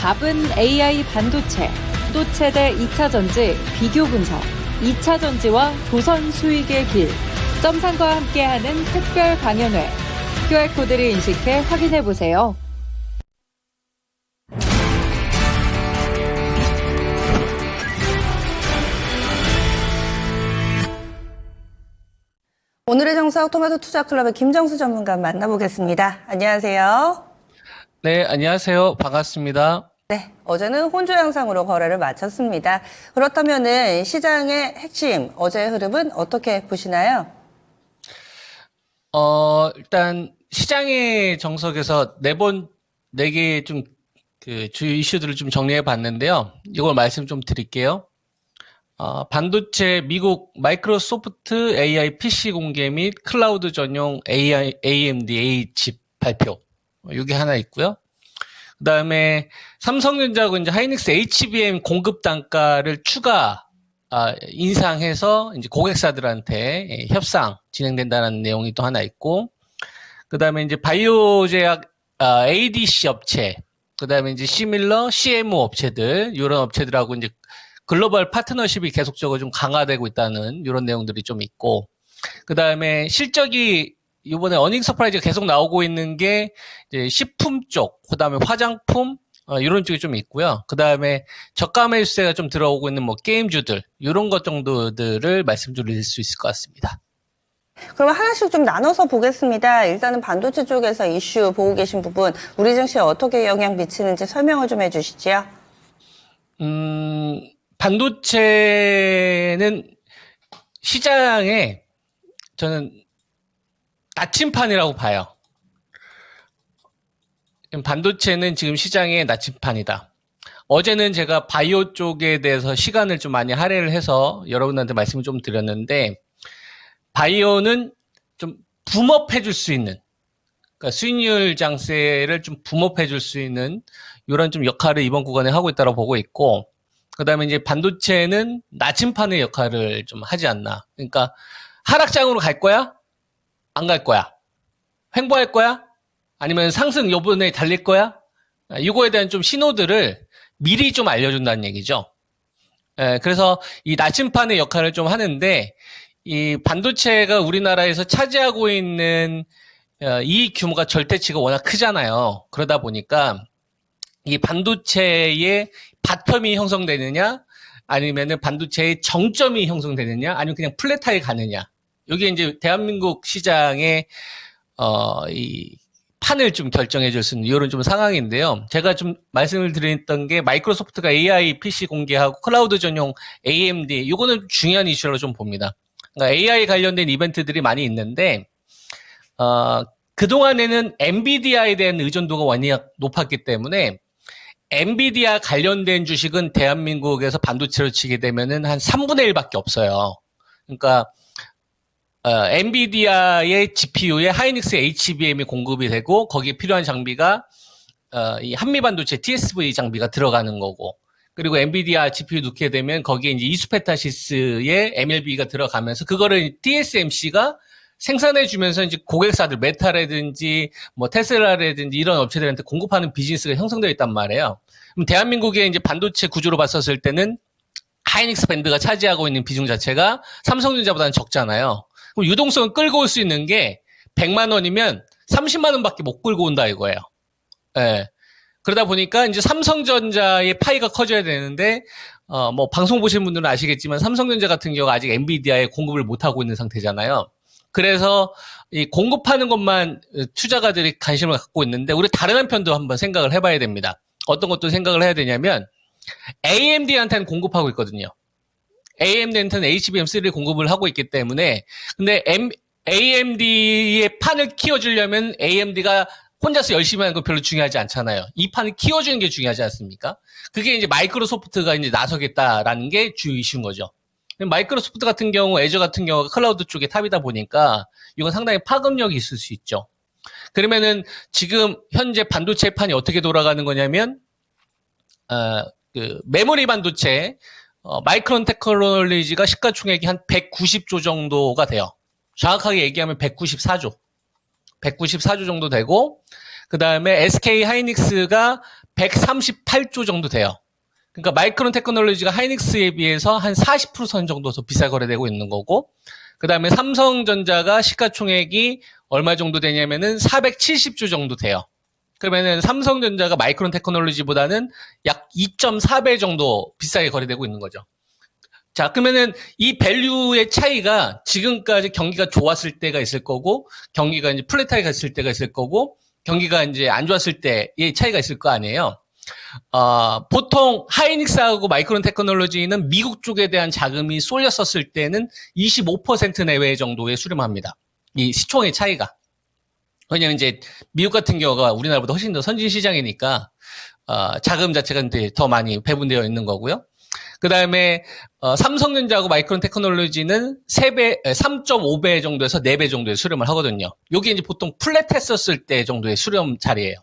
답은 AI 반도체, 또 최대 2차 전지 비교 분석, 2차 전지와 조선 수익의 길, 점상과 함께하는 특별 강연회. QR코드를 인식해 확인해보세요. 오늘의 정석 토마토 투자클럽의 김정수 전문가 만나보겠습니다. 안녕하세요. 네, 안녕하세요. 반갑습니다. 네, 어제는 혼조 양상으로 거래를 마쳤습니다. 그렇다면은 시장의 핵심, 어제의 흐름은 어떻게 보시나요? 일단 시장의 정석에서 네 개 좀 주요 이슈들을 좀 정리해 봤는데요. 이걸 말씀 좀 드릴게요. 반도체 미국 마이크로소프트 AI PC 공개 및 클라우드 전용 AMD A칩 발표. 이게 하나 있고요. 그 다음에 삼성전자하고 이제 하이닉스 HBM 공급 단가를 추가 인상해서 이제 고객사들한테 협상 진행된다는 내용이 또 하나 있고, 그 다음에 이제 바이오 제약 ADC 업체, 그 다음에 이제 시밀러, CMO 업체들, 이런 업체들하고 이제 글로벌 파트너십이 계속적으로 좀 강화되고 있다는 이런 내용들이 좀 있고, 그 다음에 실적이 이번에 어닝 서프라이즈가 계속 나오고 있는 게 이제 식품 쪽, 그 다음에 화장품 이런 쪽이 좀 있고요. 그 다음에 저가 매수세가 좀 들어오고 있는 뭐 게임주들 이런 것 정도들을 말씀드릴 수 있을 것 같습니다. 그럼 하나씩 좀 나눠서 보겠습니다. 일단은 반도체 쪽에서 이슈 보고 계신 부분, 우리 증시에 어떻게 영향 미치는지 설명을 좀 해주시죠. 반도체는 시장에 저는 나침판이라고 봐요. 반도체는 지금 시장의 나침판이다. 어제는 제가 바이오 쪽에 대해서 시간을 좀 많이 할애를 해서 여러분한테 말씀을 좀 드렸는데, 바이오는 좀 붐업해 줄 수 있는, 그러니까 수익률 장세를 좀 붐업해 줄 수 있는 이런 좀 역할을 이번 구간에 하고 있다고 보고 있고, 그 다음에 이제 반도체는 나침판의 역할을 좀 하지 않나. 그러니까 하락장으로 갈 거야? 안 갈 거야? 횡보할 거야? 아니면 상승 요번에 달릴 거야? 이거에 대한 좀 신호들을 미리 좀 알려준다는 얘기죠. 그래서 이 나침판의 역할을 좀 하는데, 이 반도체가 우리나라에서 차지하고 있는 이익 규모가 절대치가 워낙 크잖아요. 그러다 보니까 이 반도체의 바텀이 형성되느냐, 아니면은 반도체의 정점이 형성되느냐, 아니면 그냥 플랫하게 가느냐. 여기 이제 대한민국 시장의 이 판을 좀 결정해 줄 수 있는 이런 좀 상황인데요. 제가 좀 말씀을 드렸던 게 마이크로소프트가 AI PC 공개하고 클라우드 전용 AMD, 이거는 중요한 이슈로 좀 봅니다. 그러니까 AI 관련된 이벤트들이 많이 있는데, 그동안에는 엔비디아에 대한 의존도가 워낙 높았기 때문에 엔비디아 관련된 주식은 대한민국에서 반도체로 치게 되면은 한 3분의 1밖에 없어요. 그러니까 엔비디아의 GPU에 하이닉스 HBM이 공급이 되고, 거기에 필요한 장비가 이 한미반도체 TSV 장비가 들어가는 거고, 그리고 엔비디아 GPU 넣게 되면 거기에 이제 이수페타시스의 MLB가 들어가면서 그거를 TSMC가 생산해 주면서 이제 고객사들 메타라든지 뭐 테슬라라든지 이런 업체들한테 공급하는 비즈니스가 형성되어 있단 말이에요. 그럼 대한민국의 이제 반도체 구조로 봤었을 때는 하이닉스 밴드가 차지하고 있는 비중 자체가 삼성전자보다는 적잖아요. 그럼 유동성을 끌고 올 수 있는 게 100만 원이면 30만 원밖에 못 끌고 온다 이거예요. 예. 그러다 보니까 이제 삼성전자의 파이가 커져야 되는데, 뭐 방송 보시는 분들은 아시겠지만 삼성전자 같은 경우가 아직 엔비디아에 공급을 못 하고 있는 상태잖아요. 그래서 이 공급하는 것만 투자가들이 관심을 갖고 있는데, 우리 다른 한편도 한번 생각을 해봐야 됩니다. 어떤 것도 생각을 해야 되냐면, AMD한테는 공급하고 있거든요. AMD한테는 HBM3를 공급을 하고 있기 때문에, 근데 AMD의 판을 키워주려면 AMD가 혼자서 열심히 하는 건 별로 중요하지 않잖아요. 이 판을 키워주는 게 중요하지 않습니까? 그게 이제 마이크로소프트가 이제 나서겠다라는 게 주요 이슈인 거죠. 마이크로소프트 같은 경우, 애저 같은 경우가 클라우드 쪽에 탑이다 보니까 이건 상당히 파급력이 있을 수 있죠. 그러면은 지금 현재 반도체 판이 어떻게 돌아가는 거냐면, 그 메모리 반도체, 마이크론 테크놀로지가 시가총액이 한 190조 정도가 돼요. 정확하게 얘기하면 194조. 194조 정도 되고, 그 다음에 SK 하이닉스가 138조 정도 돼요. 그러니까 마이크론 테크놀로지가 하이닉스에 비해서 한 40% 정도 더 비싸게 거래되고 있는 거고, 그 다음에 삼성전자가 시가총액이 얼마 정도 되냐면은 470조 정도 돼요. 그러면은 삼성전자가 마이크론 테크놀로지보다는 약 2.4배 정도 비싸게 거래되고 있는 거죠. 자, 그러면은 이 밸류의 차이가 지금까지 경기가 좋았을 때가 있을 거고, 경기가 이제 플랫하게 갔을 때가 있을 거고, 경기가 이제 안 좋았을 때의 차이가 있을 거 아니에요. 보통 하이닉스하고 마이크론 테크놀로지는 미국 쪽에 대한 자금이 쏠렸었을 때는 25% 내외 정도의 수렴합니다. 이 시총의 차이가. 왜냐면 이제 미국 같은 경우가 우리나라보다 훨씬 더 선진 시장이니까 자금 자체가 이제 더 많이 배분되어 있는 거고요. 그 다음에 삼성전자하고 마이크론 테크놀로지는 3.5배 정도에서 4배 정도의 수렴을 하거든요. 이게 이제 보통 플랫했었을 때 정도의 수렴 자리예요.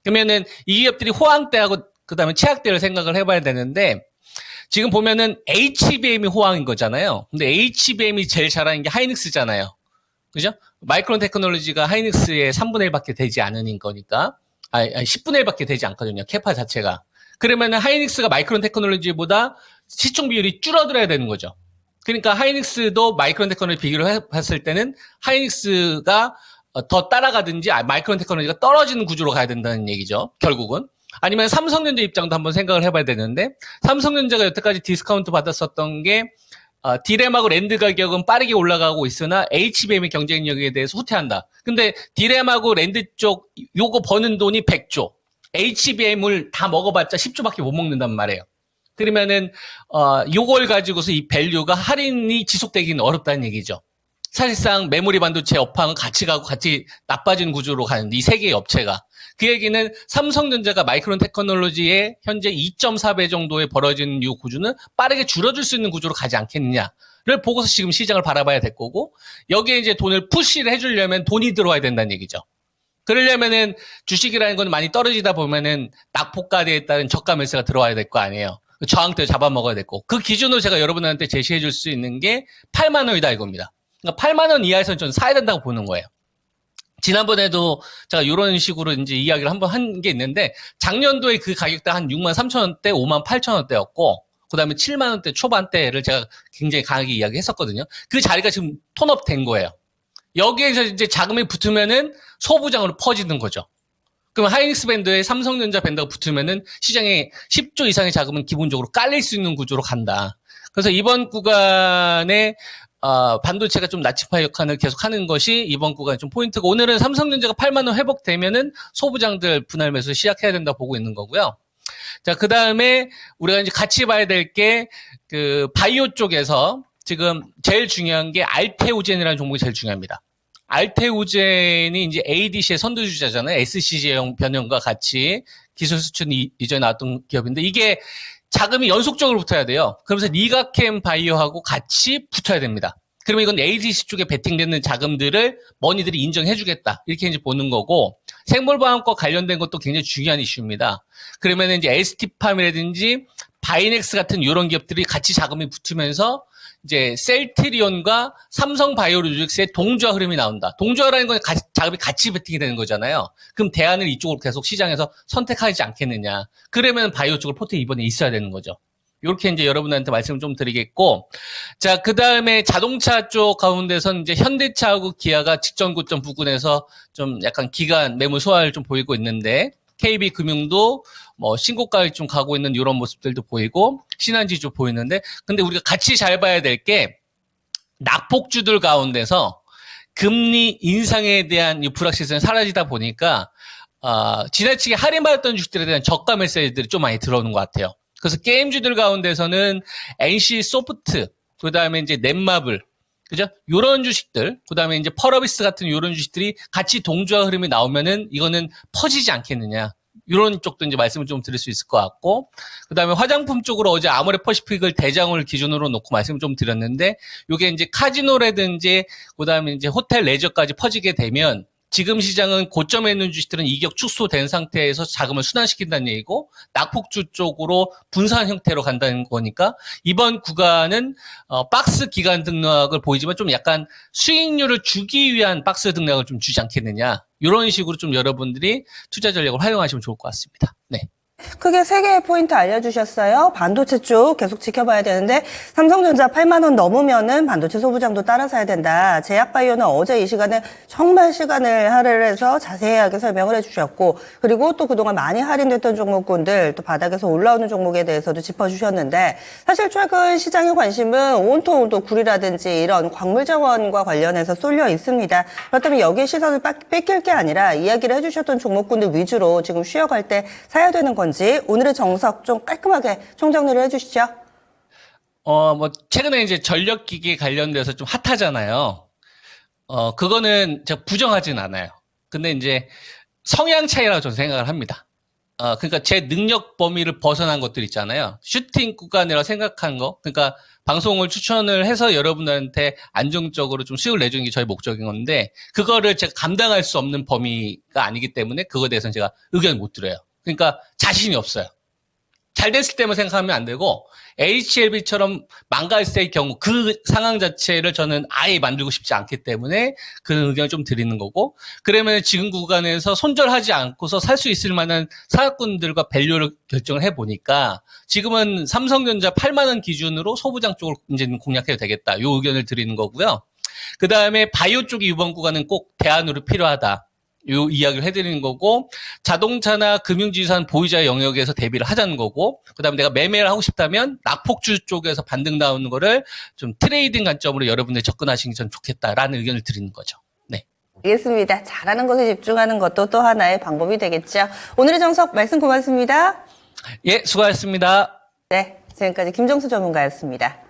그러면은 이 기업들이 호황 때하고 그 다음에 최악 때를 생각을 해봐야 되는데, 지금 보면은 HBM이 호황인 거잖아요. 근데 HBM이 제일 잘하는 게 하이닉스잖아요. 그죠? 마이크론 테크놀로지가 하이닉스의 3분의 1밖에 되지 않은 거니까, 10분의 1밖에 되지 않거든요. 캐파 자체가. 그러면은 하이닉스가 마이크론 테크놀로지보다 시총 비율이 줄어들어야 되는 거죠. 그러니까 하이닉스도 마이크론 테크놀로지 비교를 했을 때는 하이닉스가 더 따라가든지 마이크론 테크놀로지가 떨어지는 구조로 가야 된다는 얘기죠. 결국은. 아니면 삼성전자 입장도 한번 생각을 해봐야 되는데, 삼성전자가 여태까지 디스카운트 받았었던 게 디램하고 랜드 가격은 빠르게 올라가고 있으나 HBM의 경쟁력에 대해서 후퇴한다. 근데 디램하고 랜드 쪽 요거 버는 돈이 100조. HBM을 다 먹어봤자 10조밖에 못 먹는단 말이에요. 그러면은 요걸 가지고서 이 밸류가 할인이 지속되기는 어렵다는 얘기죠. 사실상 메모리 반도체 업황은 같이 가고 같이 나빠진 구조로 가는데, 이 세 개의 업체가. 그 얘기는 삼성전자가 마이크론 테크놀로지의 현재 2.4배 정도에 벌어지는 이 구조는 빠르게 줄어들 수 있는 구조로 가지 않겠느냐를 보고서 지금 시장을 바라봐야 될 거고, 여기에 이제 돈을 푸시를 해주려면 돈이 들어와야 된다는 얘기죠. 그러려면은 주식이라는 건 많이 떨어지다 보면은 낙폭과대에 따른 저가 매수가 들어와야 될 거 아니에요. 저항대 잡아먹어야 될 거. 그 기준으로 제가 여러분한테 제시해 줄 수 있는 게 8만 원이다 이겁니다. 그러니까 8만 원 이하에서는 저는 사야 된다고 보는 거예요. 지난번에도 제가 이런 식으로 이제 이야기를 한번 한 게 있는데, 작년도에 그 가격대 한 6만 3천 원대, 5만 8천 원대였고, 그 다음에 7만 원대 초반대를 제가 굉장히 강하게 이야기했었거든요. 그 자리가 지금 톤업 된 거예요. 여기에서 이제 자금이 붙으면은 소부장으로 퍼지는 거죠. 그럼 하이닉스 밴드에 삼성전자 밴드가 붙으면은 시장에 10조 이상의 자금은 기본적으로 깔릴 수 있는 구조로 간다. 그래서 이번 구간에 반도체가 좀 나치파 역할을 계속하는 것이 이번 구간의 좀 포인트고, 오늘은 삼성전자가 8만 원 회복되면은 소부장들 분할 매수 시작해야 된다 보고 있는 거고요. 자, 그 다음에 우리가 이제 같이 봐야 될 게 그 바이오 쪽에서 지금 제일 중요한 게 알테오젠이라는 종목이 제일 중요합니다. 알테오젠이 이제 ADC의 선두주자잖아요. SCJ 변형과 같이 기술 수출 이전에 나왔던 기업인데, 이게 자금이 연속적으로 붙어야 돼요. 그러면서 리가캠 바이오하고 같이 붙어야 됩니다. 그러면 이건 ADC 쪽에 베팅되는 자금들을 머니들이 인정해주겠다. 이렇게 이제 보는 거고, 생물과학과 관련된 것도 굉장히 중요한 이슈입니다. 그러면 이제 ST팜이라든지 바이넥스 같은 이런 기업들이 같이 자금이 붙으면서 이제 셀트리온과 삼성바이오로직스의 동조화 흐름이 나온다. 동조화라는 건 자금이 같이 베팅이 되는 거잖아요. 그럼 대안을 이쪽으로 계속 시장에서 선택하지 않겠느냐. 그러면 바이오 쪽으로 포트에 이번에 있어야 되는 거죠. 이렇게 이제 여러분한테 말씀을 좀 드리겠고, 자, 그 다음에 자동차 쪽 가운데선 이제 현대차하고 기아가 직전 고점 부근에서 좀 약간 기간 매물 소화를 좀 보이고 있는데, KB금융도 뭐 신고가를 좀 가고 있는 이런 모습들도 보이고, 신한지주 보이는데, 근데 우리가 같이 잘 봐야 될 게 낙폭주들 가운데서 금리 인상에 대한 이 불확실성이 사라지다 보니까 지나치게 할인받았던 주식들에 대한 저가 메시지들이 좀 많이 들어오는 것 같아요. 그래서 게임주들 가운데서는 NC 소프트, 그 다음에 이제 넷마블, 그죠? 요런 주식들, 그 다음에 이제 펄어비스 같은 요런 주식들이 같이 동조화 흐름이 나오면은 이거는 퍼지지 않겠느냐. 이런 쪽도 이제 말씀을 좀 드릴 수 있을 것 같고, 그 다음에 화장품 쪽으로 어제 아모레 퍼시픽을 대장을 기준으로 놓고 말씀을 좀 드렸는데, 요게 이제 카지노라든지, 그 다음에 이제 호텔 레저까지 퍼지게 되면, 지금 시장은 고점에 있는 주식들은 이격 축소된 상태에서 자금을 순환시킨다는 얘기고, 낙폭주 쪽으로 분산 형태로 간다는 거니까, 이번 구간은 박스 기간 등락을 보이지만 좀 약간 수익률을 주기 위한 박스 등락을 좀 주지 않겠느냐, 이런 식으로 좀 여러분들이 투자 전략을 활용하시면 좋을 것 같습니다. 네. 크게 3개의 포인트 알려주셨어요. 반도체 쪽 계속 지켜봐야 되는데 삼성전자 8만 원 넘으면은 반도체 소부장도 따라 사야 된다. 제약바이오는 어제 이 시간에 정말 시간을 할애해서 자세하게 설명을 해주셨고, 그리고 또 그동안 많이 할인됐던 종목군들 또 바닥에서 올라오는 종목에 대해서도 짚어주셨는데, 사실 최근 시장의 관심은 온통 또 구리라든지 이런 광물 자원과 관련해서 쏠려 있습니다. 그렇다면 여기에 시선을 뺏길 게 아니라 이야기를 해주셨던 종목군들 위주로 지금 쉬어갈 때 사야 되는 건지 오늘의 정석 좀 깔끔하게 총정리를 해주시죠. 최근에 이제 전력기기 관련돼서 좀 핫하잖아요. 그거는 제가 부정하진 않아요. 근데 이제 성향 차이라고 저는 생각을 합니다. 그러니까 제 능력 범위를 벗어난 것들 있잖아요. 슈팅 구간이라고 생각한 거. 그러니까 방송을 추천을 해서 여러분들한테 안정적으로 좀 수익을 내주는 게 저희 목적인 건데, 그거를 제가 감당할 수 없는 범위가 아니기 때문에 그거에 대해서는 제가 의견을 못 드려요. 그러니까 자신이 없어요. 잘 됐을 때만 생각하면 안 되고, HLB처럼 망가졌을 경우 그 상황 자체를 저는 아예 만들고 싶지 않기 때문에 그런 의견을 좀 드리는 거고, 그러면 지금 구간에서 손절하지 않고서 살 수 있을 만한 사업군들과 밸류를 결정을 해보니까 지금은 삼성전자 8만 원 기준으로 소부장 쪽을 이제는 공략해도 되겠다, 요 의견을 드리는 거고요. 그 다음에 바이오 쪽이 이번 구간은 꼭 대안으로 필요하다, 요 이야기를 해드리는 거고, 자동차나 금융지산 보유자의 영역에서 대비를 하자는 거고, 그 다음에 내가 매매를 하고 싶다면 낙폭주 쪽에서 반등 나오는 거를 좀 트레이딩 관점으로 여러분들이 접근하시는 게 전 좋겠다라는 의견을 드리는 거죠. 네. 알겠습니다. 잘하는 것에 집중하는 것도 또 하나의 방법이 되겠죠. 오늘의 정석 말씀 고맙습니다. 예, 수고하셨습니다. 네, 지금까지 김정수 전문가였습니다.